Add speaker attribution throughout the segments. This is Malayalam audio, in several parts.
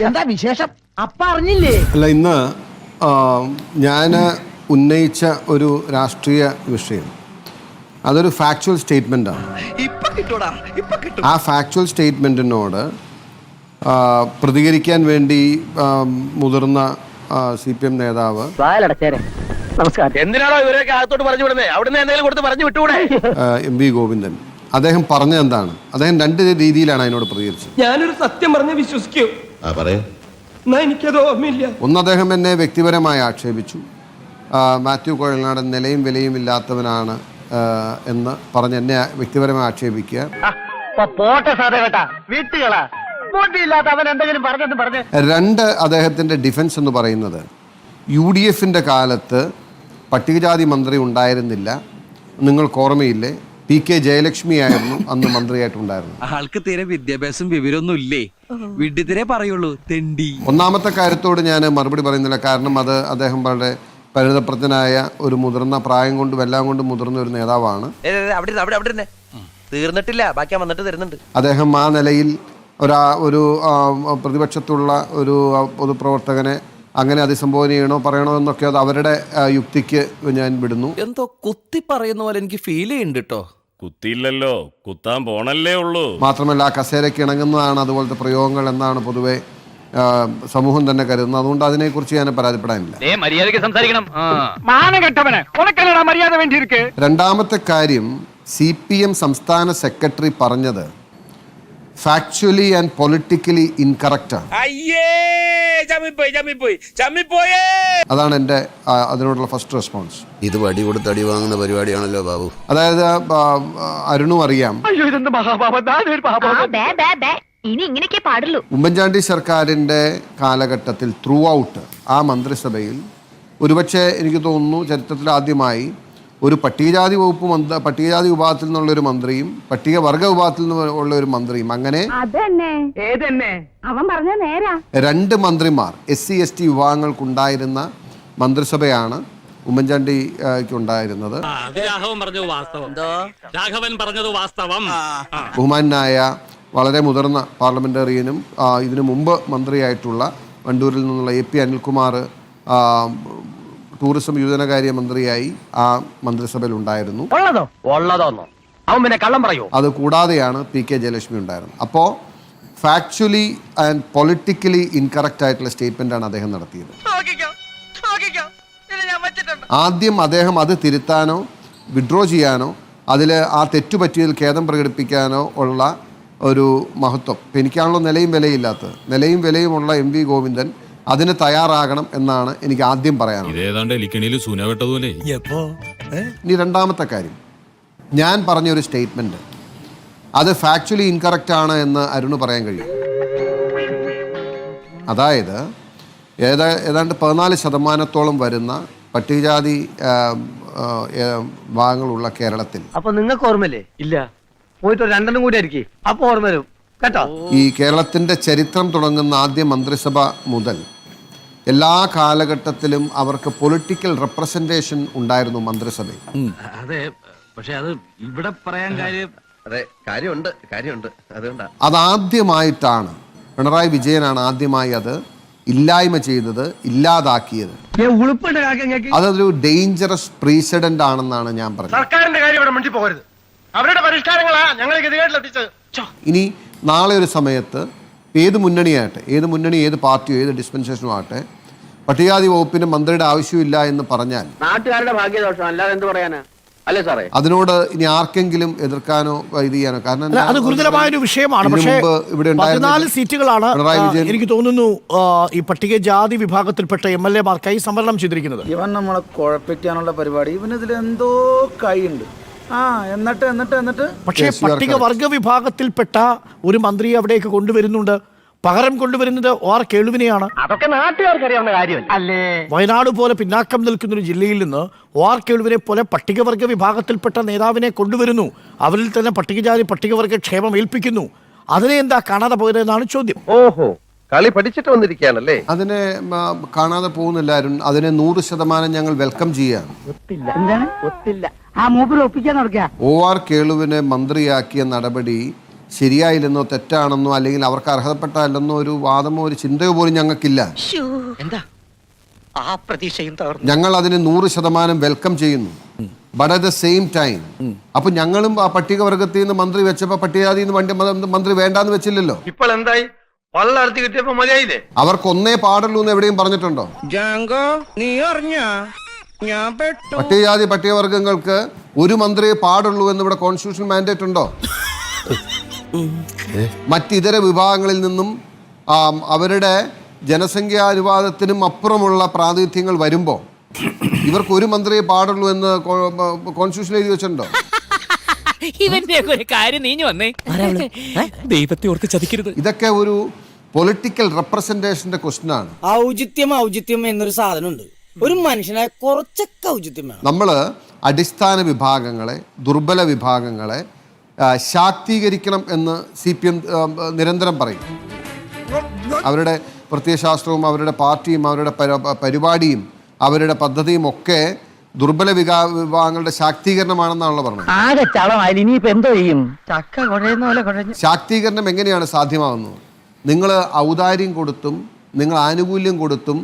Speaker 1: എന്താ വിശേഷം? അപ്പ അറിഞ്ഞില്ലേ?
Speaker 2: അല്ല, ഇന്ന് ഞാൻ ഉന്നയിച്ച ഒരു രാഷ്ട്രീയ വിഷയം അതൊരു ഫാക്ച്വൽ സ്റ്റേറ്റ്മെൻ്റാണ്. ആ ഫാക്ച്വൽ സ്റ്റേറ്റ്മെൻറ്റിനോട് പ്രതികരിക്കാൻ വേണ്ടി മുതിർന്ന CPM നേതാവ്
Speaker 1: എന്തിനാണോ ഇവരൊക്കെ അകത്തോട്ട് പറഞ്ഞു വിടുന്നത്? അവിടുന്ന് എന്തെങ്കിലും കൊടുത്ത് പറഞ്ഞു വിട്ടുകൂടെ?
Speaker 2: MV ഗോവിന്ദൻ അദ്ദേഹം പറഞ്ഞത് എന്താണ്? അദ്ദേഹം രണ്ട് രീതിയിലാണ് അതിനോട് പ്രതികരിച്ചത്.
Speaker 3: ഞാനൊരു സത്യം പറഞ്ഞ് വിശ്വസിക്കൂ. എനിക്കത് ഓർമ്മയില്ല.
Speaker 2: ഒന്ന്, അദ്ദേഹം എന്നെ വ്യക്തിപരമായി ആക്ഷേപിച്ചു. മാത്യു കുഴൽനാടൻ നിലയും വിലയും ഇല്ലാത്തവനാണ് എന്ന് പറഞ്ഞ് എന്നെ വ്യക്തിപരമായി ആക്ഷേപിക്കുക. രണ്ട്, അദ്ദേഹത്തിൻ്റെ ഡിഫൻസ് എന്ന് പറയുന്നത് UDFൻ്റെ കാലത്ത് പട്ടികജാതി മന്ത്രി ഉണ്ടായിരുന്നില്ല. നിങ്ങൾക്ക് ഓർമ്മയില്ലേ? PK ജയലക്ഷ്മി ആയിരുന്നു അന്ന് മന്ത്രിയായിട്ടുണ്ടായിരുന്നു.
Speaker 4: ആൾക്ക് തീരെ വിദ്യാഭ്യാസം വിവരമൊന്നും ഇല്ലേ? വിഡ്ഢിത്തിരെ പറയുള്ളൂ, തെണ്ടി.
Speaker 2: ഒന്നാമത്തെ കാര്യത്തോട് ഞാൻ മറുപടി പറയുന്നില്ല. കാരണം അത് അദ്ദേഹം വളരെ പരിണതപ്രജ്ഞനായ ഒരു മുതിർന്ന, പ്രായം കൊണ്ടും എല്ലാം കൊണ്ടും മുതിർന്ന ഒരു നേതാവാണ്.
Speaker 1: തീർന്നിട്ടില്ല, ബാക്കി വന്നിട്ട് തരുന്നുണ്ട്.
Speaker 2: അദ്ദേഹം ആ നിലയിൽ ഒരു പ്രതിപക്ഷത്തുള്ള ഒരു പൊതുപ്രവർത്തകനെ അങ്ങനെ അഭിസംബോധന ചെയ്യണോ പറയണോ എന്നൊക്കെ അത് അവരുടെ യുക്തിക്ക് ഞാൻ വിടുന്നു.
Speaker 4: എന്തോ കുത്തി പറയുന്ന പോലെ എനിക്ക് ഫീൽ ചെയ്യുന്നുണ്ട് കേട്ടോ.
Speaker 5: കുത്തിയില്ലല്ലോ, കുത്താൻ പോണല്ലേ ഉള്ളൂ.
Speaker 2: മാത്രമല്ല, ആ കസേരയ്ക്ക് ഇണങ്ങുന്നതാണ് അതുപോലത്തെ പ്രയോഗങ്ങൾ എന്നാണ് പൊതുവെ സമൂഹം തന്നെ കരുതുന്നത്. അതുകൊണ്ട് അതിനെക്കുറിച്ച് ഞാൻ പരാതിപ്പെടാനില്ല. രണ്ടാമത്തെ കാര്യം, CPM സംസ്ഥാന സെക്രട്ടറി പറഞ്ഞത് ഫാക്ച്വലി ആൻഡ് പൊളിറ്റിക്കലി ഇൻകറക്റ്റാണ്. അതാണ് എൻ്റെ അതിനോടുള്ള ഫസ്റ്റ് റെസ്പോൺസ്.
Speaker 6: ഇത് വടി കൊടുത്ത് അടി വാങ്ങുന്ന പരിപാടിയാണല്ലോ ബാബു.
Speaker 2: അതായത് അരുണും അറിയാം, ഉമ്മൻചാണ്ടി സർക്കാരിൻ്റെ കാലഘട്ടത്തിൽ ത്രൂ ഔട്ട് ആ മന്ത്രിസഭയിൽ ഒരുപക്ഷെ എനിക്ക് തോന്നുന്നു ചരിത്രത്തിൽ ആദ്യമായി ഒരു പട്ടികജാതി പട്ടികജാതി വിഭാഗത്തിൽ നിന്നുള്ളൊരു മന്ത്രിയും പട്ടികവർഗ വിഭാഗത്തിൽ നിന്നുള്ള ഒരു മന്ത്രിയും, അങ്ങനെ രണ്ട് മന്ത്രിമാർ SC/ST വിഭാഗങ്ങൾക്കുണ്ടായിരുന്ന മന്ത്രിസഭയാണ് ഉമ്മൻചാണ്ടിക്ക് ഉണ്ടായിരുന്നത്. ബഹുമാനായ വളരെ മുതിർന്ന പാർലമെന്റേറിയനും ഇതിനു മുമ്പ് മന്ത്രിയായിട്ടുള്ള വണ്ടൂരിൽ നിന്നുള്ള AP അനിൽകുമാർ ടൂറിസം യുവജനകാര്യ മന്ത്രിയായി ആ മന്ത്രിസഭയിൽ ഉണ്ടായിരുന്നു. അത് കൂടാതെയാണ് PK ജയലക്ഷ്മി ഉണ്ടായിരുന്നത്. അപ്പോൾ ഫാക്ച്വലി ആൻഡ് പൊളിറ്റിക്കലി ഇൻകറക്റ്റ് ആയിട്ടുള്ള സ്റ്റേറ്റ്മെന്റാണ് അദ്ദേഹം നടത്തിയത്. ആദ്യം അദ്ദേഹം അത് തിരുത്താനോ വിഡ്രോ ചെയ്യാനോ അതിൽ ആ തെറ്റുപറ്റിയതിൽ ഖേദം പ്രകടിപ്പിക്കാനോ ഉള്ള ഒരു മഹത്വം എനിക്കാണല്ലോ നിലയും വിലയില്ലാത്തത്. നിലയും വിലയുമുള്ള MV ഗോവിന്ദൻ അതിന് തയ്യാറാകണം എന്നാണ് എനിക്ക് ആദ്യം പറയാനുള്ളത്. ഇനി രണ്ടാമത്തെ കാര്യം, ഞാൻ പറഞ്ഞൊരു സ്റ്റേറ്റ്മെൻറ്റ് അത് ഫാക്ച്വലി ഇൻകറക്റ്റ് ആണ് എന്ന് അരുണ് പറയാൻ കഴിയും. അതായത് ഏതാണ്ട് 14% വരുന്ന പട്ടികജാതി ഭാഗങ്ങളുള്ള കേരളത്തിൽ,
Speaker 1: അപ്പൊ നിങ്ങൾക്ക് ഓർമ്മയില്ലേ? ഇല്ല, പോയിട്ട് 2 കൂടി ആയിരിക്കും, അപ്പൊ ഓർമ്മ വരും കേട്ടോ.
Speaker 2: ഈ കേരളത്തിന്റെ ചരിത്രം തുടങ്ങുന്ന ആദ്യ മന്ത്രിസഭ മുതൽ എല്ലാ കാലഘട്ടത്തിലും അവർക്ക് പൊളിറ്റിക്കൽ റെപ്രസെന്റേഷൻ ഉണ്ടായിരുന്നു മന്ത്രിസഭയിൽ.
Speaker 4: അതെ, പക്ഷെ അത് ഇവിടെ പറയാൻ കാര്യമുണ്ട്. അതുകൊണ്ടാണ്
Speaker 2: അതാദ്യമായിട്ടാണ് പിണറായി വിജയനാണ് ആദ്യമായി അത് ഇല്ലായ്മ ചെയ്തത്, ഇല്ലാതാക്കിയത്. അതൊരു ഡേഞ്ചറസ് പ്രീസിഡന്റ് ആണെന്നാണ് ഞാൻ പറഞ്ഞത്.
Speaker 3: സർക്കാരിന്റെ കാര്യം ഇവിടെ മിണ്ടി പോകരുത്. അവരുടെ പരിഷ്കാരങ്ങളാ ഞങ്ങളെ ഗതികേട്ടിലെത്തിച്ചത്.
Speaker 2: ഇനി നാളെ ഒരു സമയത്ത് ഏത് മുന്നണിയാകട്ടെ, ഏത് പാർട്ടിയോ ഏത് ഡിസ്പെൻസേഷനോ ആകട്ടെ, പട്ടികജാതി വകുപ്പിന് മന്ത്രിയുടെ ആവശ്യമില്ല എന്ന് പറഞ്ഞാൽ
Speaker 1: നാട്ടുകാരുടെ ഭാഗ്യദോഷം, അല്ലാതെ എന്ത് പറയാനാ? അല്ലേ സാറേ?
Speaker 2: അതിനോട് ഇനി ആർക്കെങ്കിലും എതിർക്കാനോ ഇത് ചെയ്യാനോ, കാരണം
Speaker 7: അത് ഗുരുതരമായ ഒരു വിഷയമാണ്. പക്ഷേ 14 സീറ്റുകളാണ് എനിക്ക് തോന്നുന്നു ഈ പട്ടികജാതി വിഭാഗത്തിൽപ്പെട്ട MLA മാർക്കായി സംവരണം ചെയ്തിരിക്കുന്നത്.
Speaker 8: ഇവൻ നമ്മളെ കുഴപ്പിക്കാനുള്ള പരിപാടി, ഇവനിതിൽ എന്തോ കൈയുണ്ട്. എന്നിട്ട്
Speaker 7: പക്ഷേ പട്ടികവർഗ വിഭാഗത്തിൽപ്പെട്ട ഒരു മന്ത്രിയെ അവിടേക്ക് കൊണ്ടുവരുന്നുണ്ട്. പകരം കൊണ്ടുവരുന്നത് OR കേളുവിനെയാണ്.
Speaker 1: അതൊക്കെ നാട്ടുകാർക്ക് അറിയാവുന്ന കാര്യമല്ല അല്ലേ?
Speaker 7: വയനാട് പോലെ പിന്നാക്കം നിൽക്കുന്ന ഒരു ജില്ലയിൽ നിന്ന് OR കേളുവിനെ പോലെ പട്ടികവർഗ വിഭാഗത്തിൽപ്പെട്ട നേതാവിനെ കൊണ്ടുവരുന്നു. അവരിൽ തന്നെ പട്ടികവർഗ ക്ഷേമം ഏൽപ്പിക്കുന്നു. അതിനെ എന്താ കാണാതെ പോയതെന്നാണ് ചോദ്യം.
Speaker 1: ഓഹോ, കളി പഠിച്ചിട്ട് വന്നിരിക്കുകയാണല്ലേ?
Speaker 2: അതിനെ കാണാതെ പോകുന്നില്ല. അതിനെ 100% ഞങ്ങൾ വെൽക്കം ചെയ്യാണ്.
Speaker 1: OR
Speaker 2: കേളുവിനെ മന്ത്രിയാക്കിയ നടപടി ശരിയായില്ലെന്നോ തെറ്റാണെന്നോ അല്ലെങ്കിൽ അവർക്ക് അർഹതപ്പെട്ടല്ലെന്നോ ഒരു വാദമോ ഒരു ചിന്തയോ പോലും ഞങ്ങൾക്കില്ല.
Speaker 1: എന്താ ആ പ്രതീക്ഷയും തകർന്നു.
Speaker 2: ഞങ്ങൾ അതിന് 100% വെൽക്കം ചെയ്യുന്നു. But at the same time അപ്പൊ ഞങ്ങളും ആ പട്ടികവർഗത്തിൽ നിന്ന് മന്ത്രി വെച്ചപ്പോ പട്ടികജാതിയിൽ നിന്ന് മന്ത്രി വേണ്ടാന്ന് വെച്ചില്ലല്ലോ.
Speaker 1: ഇപ്പോൾ എന്തായി? വള്ളർത്തി കിട്ടിയപ്പോ മതിയായില്ലേ?
Speaker 2: അവർക്ക് ഒന്നേ പാടുള്ളൂ എന്ന് എവിടെയും പറഞ്ഞിട്ടുണ്ടോ? പട്ടികജാതി പട്ടികവർഗങ്ങൾക്ക് ഒരു മന്ത്രിയെ പാടുള്ളൂ എന്ന് ഇവിടെ കോൺസ്റ്റിറ്റ്യൂഷൻ മാൻഡേറ്റ് ഉണ്ടോ? മറ്റിതര വിഭാഗങ്ങളിൽ നിന്നും അവരുടെ ജനസംഖ്യാനുപാതത്തിനും അപ്പുറമുള്ള പ്രാതിനിധ്യങ്ങൾ വരുമ്പോൾ ഇവർക്ക് ഒരു മന്ത്രിയെ പാടുള്ളൂ എന്ന് കോൺസ്റ്റിറ്റ്യൂഷൻ എഴുതി വെച്ചിട്ടുണ്ടോ?
Speaker 9: ഇവന്റെ ഒരു കാര്യം നീഞ്ഞു വന്നേ, ദൈവത്തെ ഓർത്ത് ചതിക്കരുത്.
Speaker 2: ഇതൊക്കെ ഒരു പൊളിറ്റിക്കൽ റെപ്രസെന്റേഷന്റെ ക്വസ്റ്റ്യൻ ആണ്.
Speaker 10: ഔചിത്യം എന്നൊരു സാധനമുണ്ട്. ഒരു മനുഷ്യനായ കുറച്ചൊക്കെ ഔചിത്യം വേണം.
Speaker 2: നമ്മള് അടിസ്ഥാന വിഭാഗങ്ങളെ, ദുർബല വിഭാഗങ്ങളെ ശാക്തീകരിക്കണം എന്ന് CPM നിരന്തരം പറയും. അവരുടെ പ്രത്യയശാസ്ത്രവും അവരുടെ പാർട്ടിയും അവരുടെ പരിപാടിയും അവരുടെ പദ്ധതിയും ഒക്കെ ദുർബല വിഭാഗങ്ങളുടെ ശാക്തീകരണമാണെന്നാണല്ലോ പറഞ്ഞത്. ശാക്തീകരണം എങ്ങനെയാണ് സാധ്യമാകുന്നത്? നിങ്ങൾ ഔദാര്യം കൊടുത്തും നിങ്ങൾ ആനുകൂല്യം കൊടുത്തും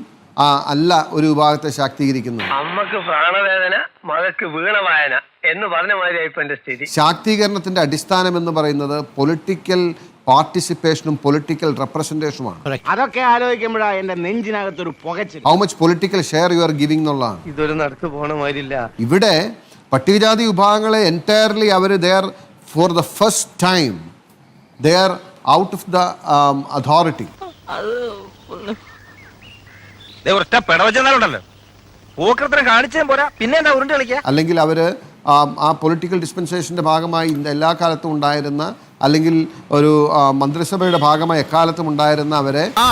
Speaker 2: അല്ല ഒരു വിഭാഗത്തെ ശാക്തീകരിക്കുന്നത്.
Speaker 1: അമ്മക്ക് പ്രാണവേദന, മകക്ക് വീണവായന എന്ന് പറഞ്ഞ മാതിരിയായി ഇപ്പൊ എന്റെ സ്ഥിതി.
Speaker 2: ശാക്തീകരണത്തിന്റെ അടിസ്ഥാനം എന്ന് പറയുന്നത് പൊളിറ്റിക്കൽ പാർട്ടിസിപ്പേഷനും പൊളിറ്റിക്കൽ റെപ്രസെന്റേഷനുമാണ്.
Speaker 8: അതൊക്കെ ആലോചിക്കുമ്പോഴാണ് എന്റെ നെഞ്ചിനകത്തൊരു പുകച്ചിൽ.
Speaker 2: How much political share you are giving എന്നുള്ളതാണ്.
Speaker 1: ഇതൊരു നടക്ക് പോണ മാതിരില്ല.
Speaker 2: ഇവിടെ പട്ടികജാതി വിഭാഗങ്ങളെ എൻറ്റയർലി അവർ there for the first time there out of the authority.
Speaker 1: ഒറ്റ പിടവച്ചെന്നാലുണ്ടല്ലോ പൂക്കൃത്രം കാണിച്ചേ പോരാ, പിന്നെ എന്താ ഉരുണ്ട് കളിക്കുക?
Speaker 2: അല്ലെങ്കിൽ അവർ ആ പൊളിറ്റിക്കൽ ഡിസ്പെൻസേഷൻ്റെ ഭാഗമായി എല്ലാ കാലത്തും ഉണ്ടായിരുന്ന അല്ലെങ്കിൽ ഒരു മന്ത്രിസഭയുടെ ഭാഗമായി എക്കാലത്തും ഉണ്ടായിരുന്ന അവരെ ആ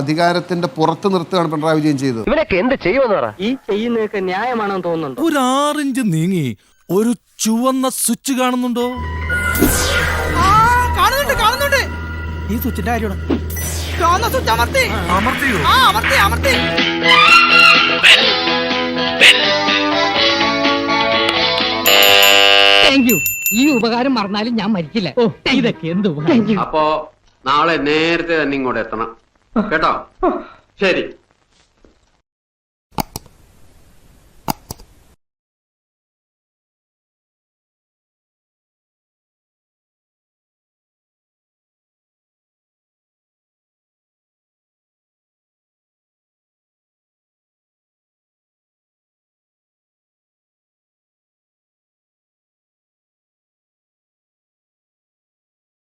Speaker 2: അധികാരത്തിന്റെ പുറത്ത് നിർത്തുകയാണ് പിണറായി വിജയൻ ചെയ്തത്.
Speaker 1: ഇവനൊക്കെ എന്ത് ചെയ്യുമെന്ന് പറ. ഈ ചെയ്യുന്നതൊക്കെ ന്യായമാണെന്ന് തോന്നുന്നുണ്ടോ?
Speaker 3: ഒരു 6 ഇഞ്ച് നീങ്ങി ഒരു ചുവന്ന സ്വിച്ച് കാണുന്നുണ്ടോ?
Speaker 10: കാണുന്നുണ്ട്. ഈ സ്വിച്ചിന്റെ കാര്യമാണ്.
Speaker 9: ഈ ഉപകാരം മറന്നാലും ഞാൻ മരിക്കില്ല. ഇതൊക്കെ എന്ത്
Speaker 11: അപ്പോ നാളെ നേരത്തെ തന്നെ ഇങ്ങോട്ട് എത്തണം കേട്ടോ. ശരി.